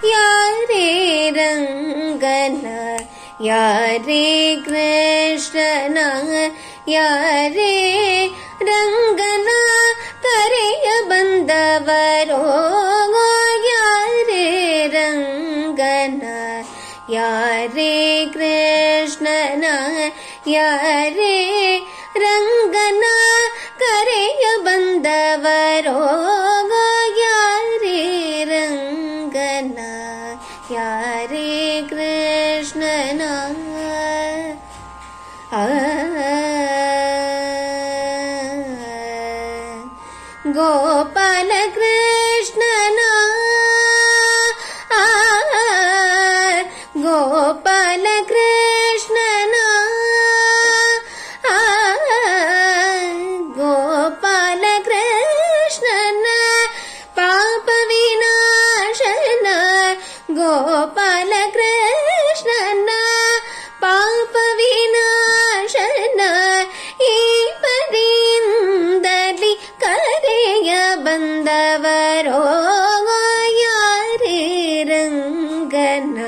ಯಾರೇ ರಂಗನ ಯಾರೇ ಕೃಷ್ಣನ ಯಾರೇ ರಂಗನ ಕರೆಯ ಬಂದವರೋ ಯಾರೇ ರಂಗನ ಯಾರೇ ಕೃಷ್ಣನ ಯಾರೇ ರಂಗನ ಕರೆಯ ಬಂದವರೋ ಯಾರೇ ರಂಗನ ಯಾರೇ ಕೃಷ್ಣನ ಗೋಪಾಲ ಕೃಷ್ಣನ ಗೋಪಾಲ ಕೃಷ್ಣನ ಗೋಪಾಲ ಕೃಷ್ಣನ ಪಾಪ ವಿನಾಶನ ಗೋಪಾಲ ಕೃಷ್ಣನ ಪಾಪ ವಿನಾಶನ ಈ ಪದಿಂದಲಿ ಕರೆಯ ಬಂದವರೋ ಯಾರೇ ರಂಗನ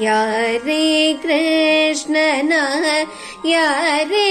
ಯಾರೇ ಕೃಷ್ಣನ ಯಾರೇ